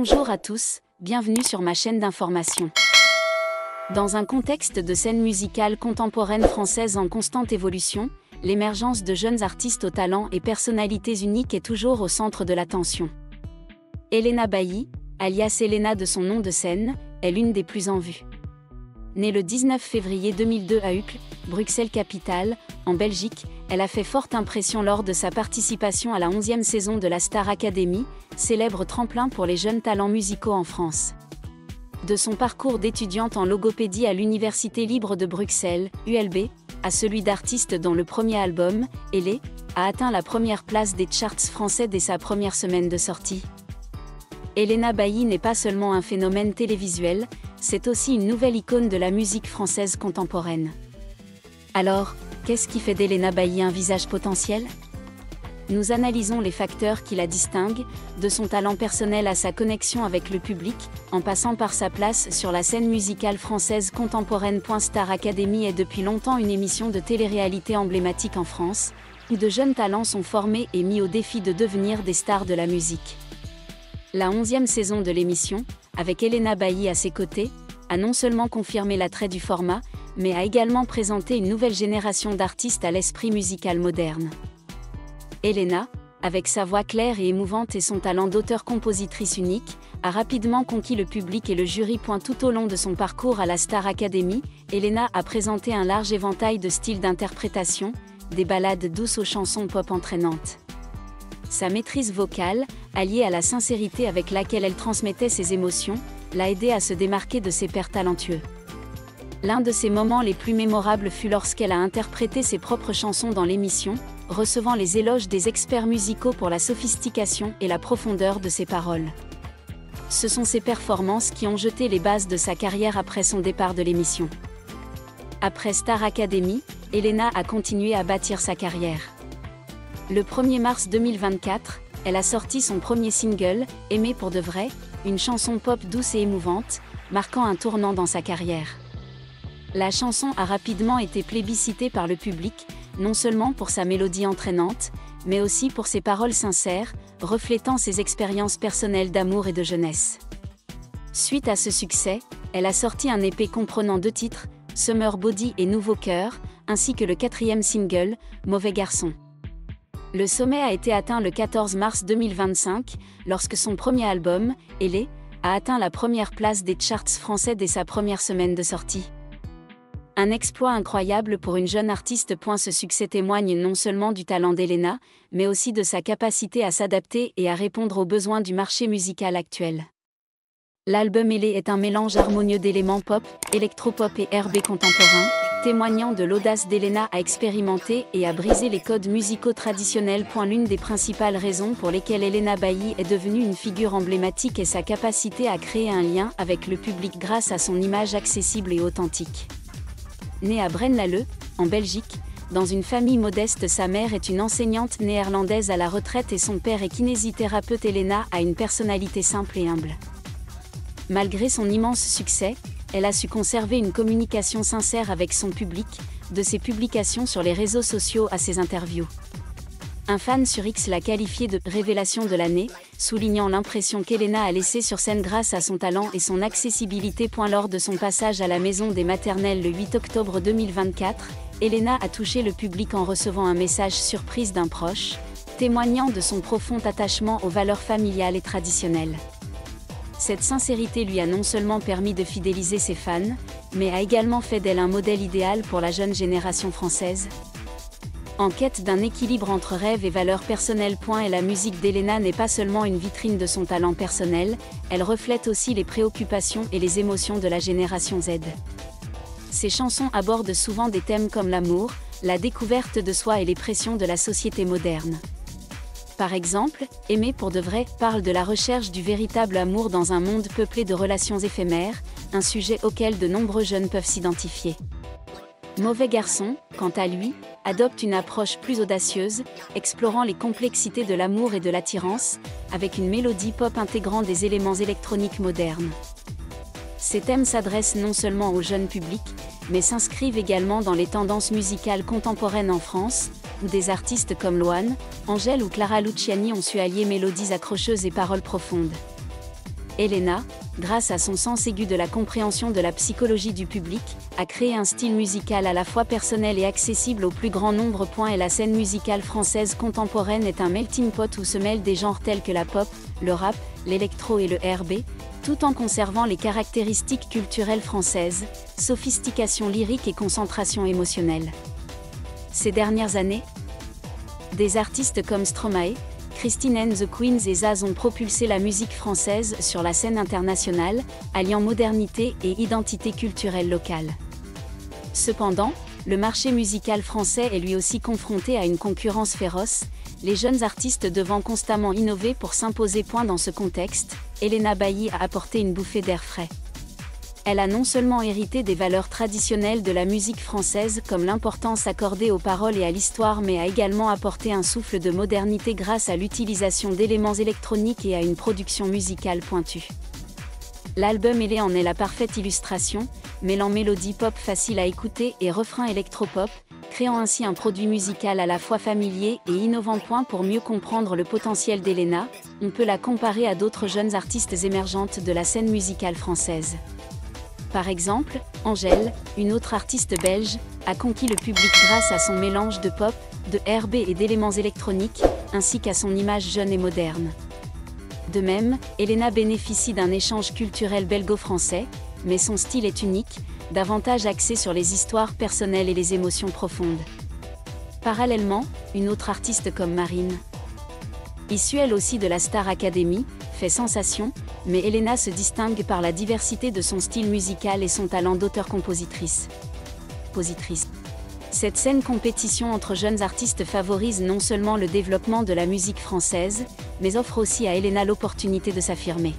Bonjour à tous, bienvenue sur ma chaîne d'information. Dans un contexte de scène musicale contemporaine française en constante évolution, l'émergence de jeunes artistes aux talents et personnalités uniques est toujours au centre de l'attention. Elena Bailly, alias Elena de son nom de scène, est l'une des plus en vue. Née le 19 février 2002 à Uccle, Bruxelles-Capitale, en Belgique, elle a fait forte impression lors de sa participation à la 11e saison de la Star Academy, célèbre tremplin pour les jeunes talents musicaux en France. De son parcours d'étudiante en logopédie à l'Université libre de Bruxelles, ULB, à celui d'artiste dont le premier album, Elle, a atteint la première place des charts français dès sa première semaine de sortie. Elena Bailly n'est pas seulement un phénomène télévisuel, c'est aussi une nouvelle icône de la musique française contemporaine. Alors, qu'est-ce qui fait d'Elena Bailly un visage potentiel ? Nous analysons les facteurs qui la distinguent, de son talent personnel à sa connexion avec le public, en passant par sa place sur la scène musicale française contemporaine. Star Academy est depuis longtemps une émission de télé-réalité emblématique en France, où de jeunes talents sont formés et mis au défi de devenir des stars de la musique. La 11e saison de l'émission, avec Elena Bailly à ses côtés, a non seulement confirmé l'attrait du format, mais a également présenté une nouvelle génération d'artistes à l'esprit musical moderne. Elena, avec sa voix claire et émouvante et son talent d'auteur-compositrice unique, a rapidement conquis le public et le jury. Tout au long de son parcours à la Star Academy, Elena a présenté un large éventail de styles d'interprétation, des ballades douces aux chansons pop entraînantes. Sa maîtrise vocale, alliée à la sincérité avec laquelle elle transmettait ses émotions, l'a aidée à se démarquer de ses pairs talentueux. L'un de ses moments les plus mémorables fut lorsqu'elle a interprété ses propres chansons dans l'émission, recevant les éloges des experts musicaux pour la sophistication et la profondeur de ses paroles. Ce sont ces performances qui ont jeté les bases de sa carrière après son départ de l'émission. Après Star Academy, Elena a continué à bâtir sa carrière. Le 1er mars 2024, elle a sorti son premier single, Aimer pour de vrai, une chanson pop douce et émouvante, marquant un tournant dans sa carrière. La chanson a rapidement été plébiscitée par le public, non seulement pour sa mélodie entraînante, mais aussi pour ses paroles sincères, reflétant ses expériences personnelles d'amour et de jeunesse. Suite à ce succès, elle a sorti un EP comprenant 2 titres, Summer Body et Nouveau Cœur, ainsi que le 4e single, Mauvais Garçon. Le sommet a été atteint le 14 mars 2025, lorsque son premier album, Elle, a atteint la première place des charts français dès sa première semaine de sortie. Un exploit incroyable pour une jeune artiste. Ce succès témoigne non seulement du talent d'Elena, mais aussi de sa capacité à s'adapter et à répondre aux besoins du marché musical actuel. L'album Elle est un mélange harmonieux d'éléments pop, électropop et R&B contemporain, témoignant de l'audace d'Elena à expérimenter et à briser les codes musicaux traditionnels. L'une des principales raisons pour lesquelles Elena Bailly est devenue une figure emblématique est sa capacité à créer un lien avec le public grâce à son image accessible et authentique. Née à Braine-l'Alleud, en Belgique, dans une famille modeste, sa mère est une enseignante néerlandaise à la retraite et son père est kinésithérapeute. Elena a une personnalité simple et humble. Malgré son immense succès, elle a su conserver une communication sincère avec son public, de ses publications sur les réseaux sociaux à ses interviews. Un fan sur X l'a qualifiée de « révélation de l'année », soulignant l'impression qu'Elena a laissée sur scène grâce à son talent et son accessibilité. Lors de son passage à la Maison des Maternelles le 8 octobre 2024, Elena a touché le public en recevant un message surprise d'un proche, témoignant de son profond attachement aux valeurs familiales et traditionnelles. Cette sincérité lui a non seulement permis de fidéliser ses fans, mais a également fait d'elle un modèle idéal pour la jeune génération française. En quête d'un équilibre entre rêve et valeurs personnelles. Et la musique d'Elena n'est pas seulement une vitrine de son talent personnel, elle reflète aussi les préoccupations et les émotions de la génération Z. Ses chansons abordent souvent des thèmes comme l'amour, la découverte de soi et les pressions de la société moderne. Par exemple, Aimer pour de vrai parle de la recherche du véritable amour dans un monde peuplé de relations éphémères, un sujet auquel de nombreux jeunes peuvent s'identifier. Mauvais Garçon, quant à lui, adopte une approche plus audacieuse, explorant les complexités de l'amour et de l'attirance, avec une mélodie pop intégrant des éléments électroniques modernes. Ces thèmes s'adressent non seulement au jeune public, mais s'inscrivent également dans les tendances musicales contemporaines en France, où des artistes comme Loane, Angèle ou Clara Luciani ont su allier mélodies accrocheuses et paroles profondes. Elena, grâce à son sens aigu de la compréhension de la psychologie du public, a créé un style musical à la fois personnel et accessible au plus grand nombre. Et la scène musicale française contemporaine est un melting pot où se mêlent des genres tels que la pop, le rap, l'électro et le R&B, tout en conservant les caractéristiques culturelles françaises, sophistication lyrique et concentration émotionnelle. Ces dernières années, des artistes comme Stromae, Christine and the Queens et Zaz ont propulsé la musique française sur la scène internationale, alliant modernité et identité culturelle locale. Cependant, le marché musical français est lui aussi confronté à une concurrence féroce, les jeunes artistes devant constamment innover pour s'imposer. Dans ce contexte, Elena Bailly a apporté une bouffée d'air frais. Elle a non seulement hérité des valeurs traditionnelles de la musique française comme l'importance accordée aux paroles et à l'histoire, mais a également apporté un souffle de modernité grâce à l'utilisation d'éléments électroniques et à une production musicale pointue. L'album Elle en est la parfaite illustration, mêlant mélodie pop facile à écouter et refrain électropop, créant ainsi un produit musical à la fois familier et innovant. Pour mieux comprendre le potentiel d'Elena, on peut la comparer à d'autres jeunes artistes émergentes de la scène musicale française. Par exemple, Angèle, une autre artiste belge, a conquis le public grâce à son mélange de pop, de R&B et d'éléments électroniques, ainsi qu'à son image jeune et moderne. De même, Elena bénéficie d'un échange culturel belgo-français, mais son style est unique, davantage axé sur les histoires personnelles et les émotions profondes. Parallèlement, une autre artiste comme Marine, issue elle aussi de la Star Academy, fait sensation, mais Elena se distingue par la diversité de son style musical et son talent d'auteur-compositrice. Cette saine compétition entre jeunes artistes favorise non seulement le développement de la musique française, mais offre aussi à Elena l'opportunité de s'affirmer.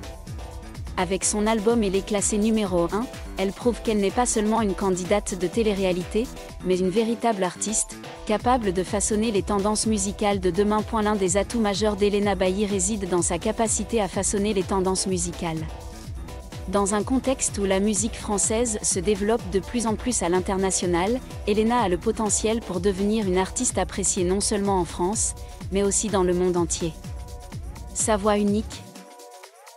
Avec son album Elle est classé numéro 1, elle prouve qu'elle n'est pas seulement une candidate de télé-réalité, mais une véritable artiste, capable de façonner les tendances musicales de demain. L'un des atouts majeurs d'Elena Bailly réside dans sa capacité à façonner les tendances musicales. Dans un contexte où la musique française se développe de plus en plus à l'international, Elena a le potentiel pour devenir une artiste appréciée non seulement en France, mais aussi dans le monde entier. Sa voix unique,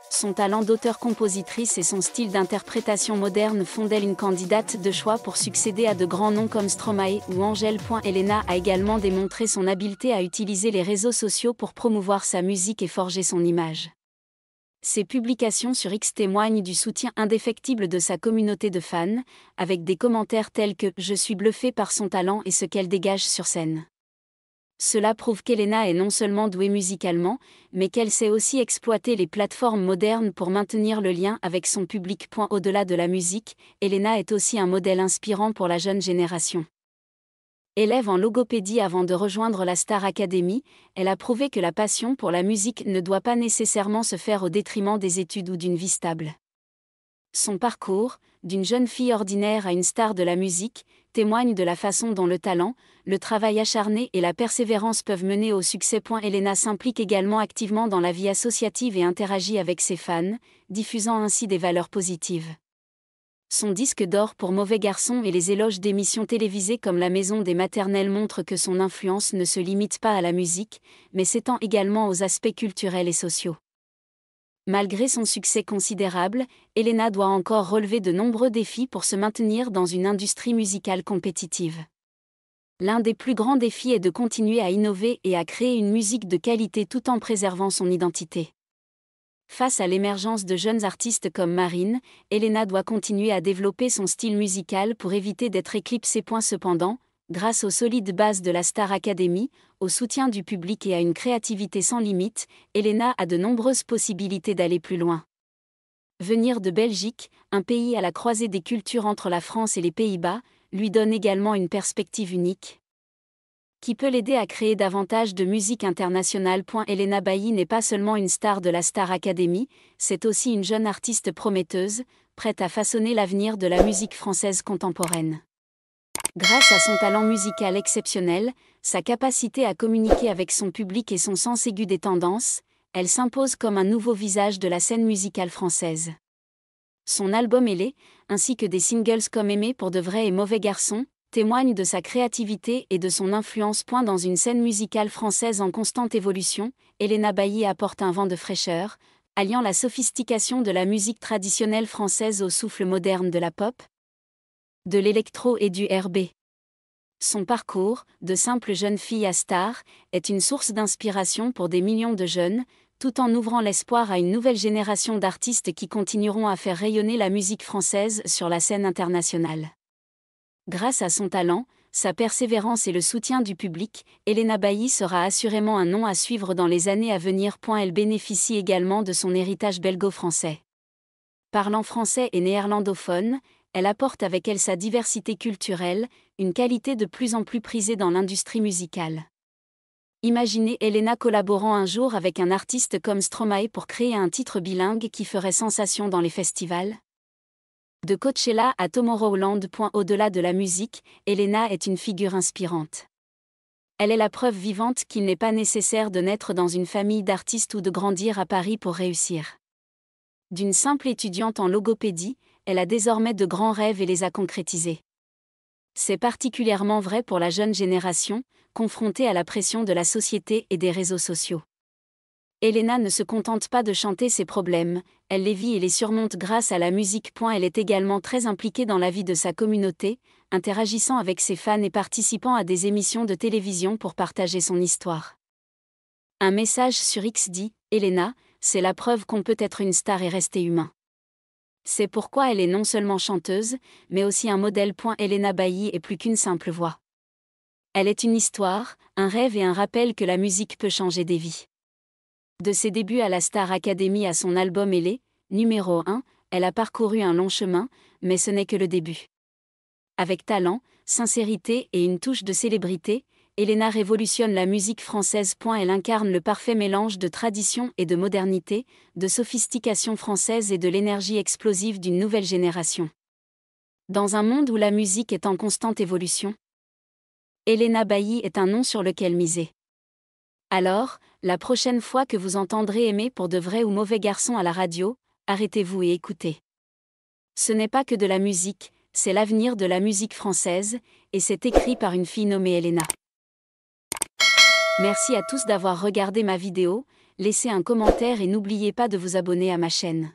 son talent d'auteur-compositrice et son style d'interprétation moderne font d'elle une candidate de choix pour succéder à de grands noms comme Stromae ou Angèle. Elena a également démontré son habileté à utiliser les réseaux sociaux pour promouvoir sa musique et forger son image. Ses publications sur X témoignent du soutien indéfectible de sa communauté de fans, avec des commentaires tels que « Je suis bluffé par son talent et ce qu'elle dégage sur scène ». Cela prouve qu'Elena est non seulement douée musicalement, mais qu'elle sait aussi exploiter les plateformes modernes pour maintenir le lien avec son public. Au-delà de la musique, Elena est aussi un modèle inspirant pour la jeune génération. Élève en logopédie avant de rejoindre la Star Academy, elle a prouvé que la passion pour la musique ne doit pas nécessairement se faire au détriment des études ou d'une vie stable. Son parcours, d'une jeune fille ordinaire à une star de la musique, témoigne de la façon dont le talent, le travail acharné et la persévérance peuvent mener au succès. Elena s'implique également activement dans la vie associative et interagit avec ses fans, diffusant ainsi des valeurs positives. Son disque d'or pour Mauvais garçon et les éloges d'émissions télévisées comme La Maison des Maternelles montrent que son influence ne se limite pas à la musique, mais s'étend également aux aspects culturels et sociaux. Malgré son succès considérable, Elena doit encore relever de nombreux défis pour se maintenir dans une industrie musicale compétitive. L'un des plus grands défis est de continuer à innover et à créer une musique de qualité tout en préservant son identité. Face à l'émergence de jeunes artistes comme Marine, Elena doit continuer à développer son style musical pour éviter d'être éclipsée. Cependant, grâce aux solides bases de la Star Academy, au soutien du public et à une créativité sans limite, Elena a de nombreuses possibilités d'aller plus loin. Venir de Belgique, un pays à la croisée des cultures entre la France et les Pays-Bas, lui donne également une perspective unique, qui peut l'aider à créer davantage de musique internationale. Elena Bailly n'est pas seulement une star de la Star Academy, c'est aussi une jeune artiste prometteuse, prête à façonner l'avenir de la musique française contemporaine. Grâce à son talent musical exceptionnel, sa capacité à communiquer avec son public et son sens aigu des tendances, elle s'impose comme un nouveau visage de la scène musicale française. Son album Elle est, ainsi que des singles comme Aimer pour de vrai et Mauvais garçon, témoignent de sa créativité et de son influence. Dans une scène musicale française en constante évolution, Elena Bailly apporte un vent de fraîcheur, alliant la sophistication de la musique traditionnelle française au souffle moderne de la pop, de l'électro et du R&B. Son parcours, de simple jeune fille à star, est une source d'inspiration pour des millions de jeunes, tout en ouvrant l'espoir à une nouvelle génération d'artistes qui continueront à faire rayonner la musique française sur la scène internationale. Grâce à son talent, sa persévérance et le soutien du public, Elena Bailly sera assurément un nom à suivre dans les années à venir. Elle bénéficie également de son héritage belgo-français. Parlant français et néerlandophone, elle apporte avec elle sa diversité culturelle, une qualité de plus en plus prisée dans l'industrie musicale. Imaginez Elena collaborant un jour avec un artiste comme Stromae pour créer un titre bilingue qui ferait sensation dans les festivals. De Coachella à Tomorrowland. Au-delà de la musique, Elena est une figure inspirante. Elle est la preuve vivante qu'il n'est pas nécessaire de naître dans une famille d'artistes ou de grandir à Paris pour réussir. D'une simple étudiante en logopédie, elle a désormais de grands rêves et les a concrétisés. C'est particulièrement vrai pour la jeune génération, confrontée à la pression de la société et des réseaux sociaux. Elena ne se contente pas de chanter ses problèmes, elle les vit et les surmonte grâce à la musique. Elle est également très impliquée dans la vie de sa communauté, interagissant avec ses fans et participant à des émissions de télévision pour partager son histoire. Un message sur X dit « Elena, c'est la preuve qu'on peut être une star et rester humain. C'est pourquoi elle est non seulement chanteuse, mais aussi un modèle. Elena Bailly est plus qu'une simple voix. Elle est une histoire, un rêve et un rappel que la musique peut changer des vies. De ses débuts à la Star Academy à son album Elle, numéro 1, elle a parcouru un long chemin, mais ce n'est que le début. Avec talent, sincérité et une touche de célébrité, Elena révolutionne la musique française. Elle incarne le parfait mélange de tradition et de modernité, de sophistication française et de l'énergie explosive d'une nouvelle génération. Dans un monde où la musique est en constante évolution, Elena Bailly est un nom sur lequel miser. Alors, la prochaine fois que vous entendrez Aimer pour de vrais ou mauvais garçons à la radio, arrêtez-vous et écoutez. Ce n'est pas que de la musique, c'est l'avenir de la musique française, et c'est écrit par une fille nommée Elena. Merci à tous d'avoir regardé ma vidéo, laissez un commentaire et n'oubliez pas de vous abonner à ma chaîne.